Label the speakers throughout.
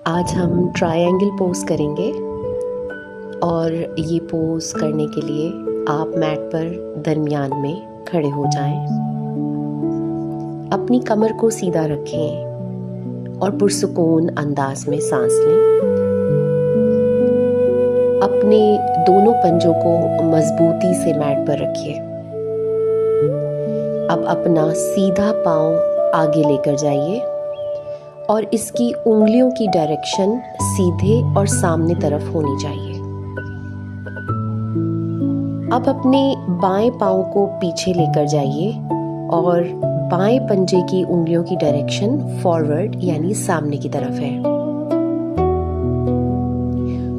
Speaker 1: आज हम triangle pose करेंगे और ये पोज करने के लिए आप मैट पर दरमियान में खड़े हो जाएं। अपनी कमर को सीधा रखें और पुरसुकून अंदाज में सांस लें। अपने दोनों पंजों को मजबूती से मैट पर रखिए। अब अपना सीधा पाँव आगे लेकर जाइए और इसकी उंगलियों की डायरेक्शन सीधे और सामने तरफ होनी चाहिए। अब अपने बाएं पाँव को पीछे लेकर जाइए और बाएं पंजे की उंगलियों की डायरेक्शन फॉरवर्ड यानी सामने की तरफ है।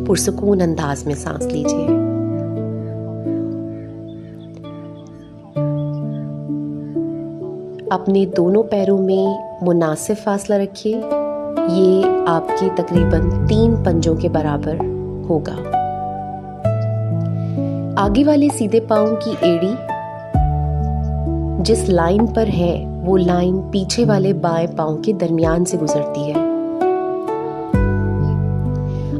Speaker 1: पुरसुकून अंदाज में सांस लीजिए। अपने दोनों पैरों में मुनासिब फासला रखिए। ये आपके तकरीबन 3 पंजों के बराबर होगा। आगे वाले सीधे पाँव की एड़ी जिस लाइन पर है वो लाइन पीछे वाले बाएं पाँव के दरमियान से गुजरती है।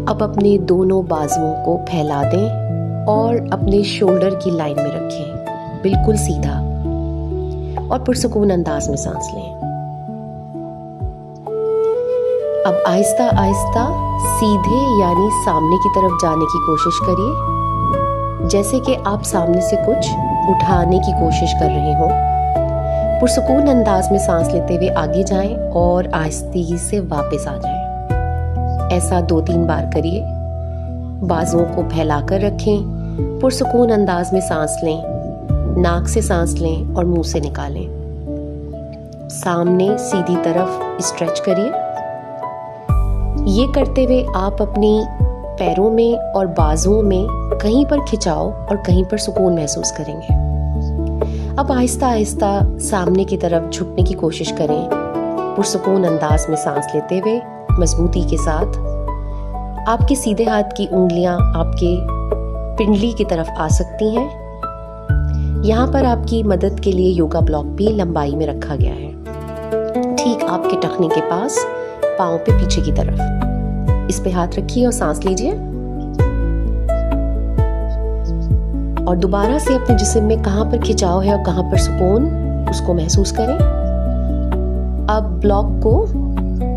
Speaker 1: अब अपने दोनों बाजुओं को फैला दें और अपने शोल्डर की लाइन में रखें, बिल्कुल सीधा, और पुरसुकून अंदाज में सांस लें। अब आहिस्ता आहिस्ता सीधे यानी सामने की तरफ जाने की कोशिश करिए, जैसे कि आप सामने से कुछ उठाने की कोशिश कर रहे हो। पुरसुकून अंदाज में सांस लेते हुए आगे जाएं और आहिस्ते से वापस आ जाएं। ऐसा 2-3 बार करिए। बाजुओं को फैलाकर रखें, पुरसुकून अंदाज में सांस लें, नाक से सांस लें और मुंह से निकालें। सामने सीधी तरफ स्ट्रेच करिए। ये करते हुए आप अपनी पैरों में और बाजुओं में कहीं पर खिंचाव और कहीं पर सुकून महसूस करेंगे। अब आहिस्ता आहिस्ता सामने की तरफ झुकने की कोशिश करें, पुरसुकून अंदाज में सांस लेते हुए मजबूती के साथ। आपके सीधे हाथ की उंगलियां आपके पिंडली की तरफ आ सकती हैं। यहाँ पर आपकी मदद के लिए योगा ब्लॉक भी लंबाई में रखा गया है, ठीक आपके टखने के पास, पाँव पे पीछे की तरफ। इस पे हाथ रखिए और सांस लीजिए और दोबारा से अपने जिस्म में कहाँ पर खिंचाव है और कहाँ पर सुकून, उसको महसूस करें। अब ब्लॉक को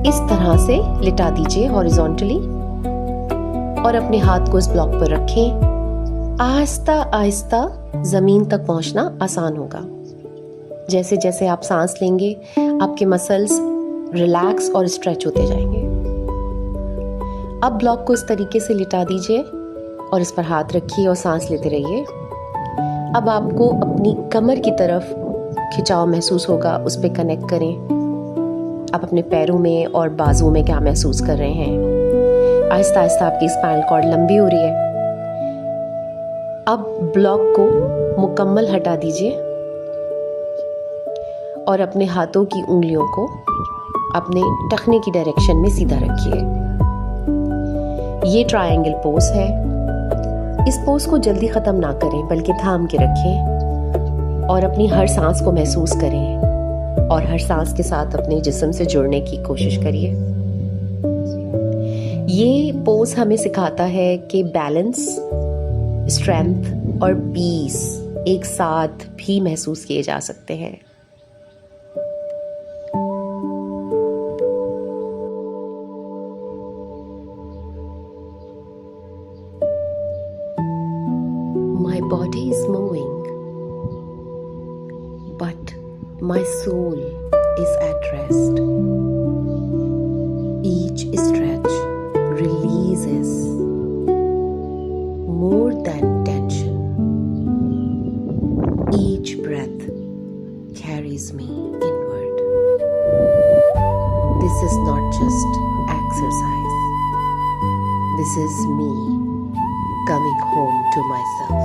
Speaker 1: इस तरह से लिटा दीजिए हॉरिजॉन्टली और अपने हाथ को इस ब्लॉक पर रखें। आहिस्ता आहिस्ता जमीन तक पहुंचना आसान होगा। जैसे जैसे आप सांस लेंगे आपके मसल्स रिलैक्स और स्ट्रेच होते जाएंगे। अब ब्लॉक को इस तरीके से लिटा दीजिए और इस पर हाथ रखिए और सांस लेते रहिए। अब आपको अपनी कमर की तरफ खिंचाव महसूस होगा, उस पर कनेक्ट करें। आप अपने पैरों में और बाजुओं में क्या महसूस कर रहे हैं। आहिस्ता आहिस्ता आपकी स्पाइनल कॉर्ड लंबी हो रही है। अब ब्लॉक को मुकम्मल हटा दीजिए और अपने हाथों की उंगलियों को अपने टखने की डायरेक्शन में सीधा रखिए। ये ट्रायंगल पोज है। इस पोज को जल्दी ख़त्म ना करें बल्कि थाम के रखें और अपनी हर सांस को महसूस करें और हर सांस के साथ अपने जिस्म से जुड़ने की कोशिश करिए। ये पोज हमें सिखाता है कि बैलेंस, स्ट्रेंथ और पीस एक साथ भी महसूस किए जा सकते हैं। My body is moving, but my soul is at rest. Each stretch releases more than tension. Each breath carries me inward. This is not just exercise. This is me coming home to myself.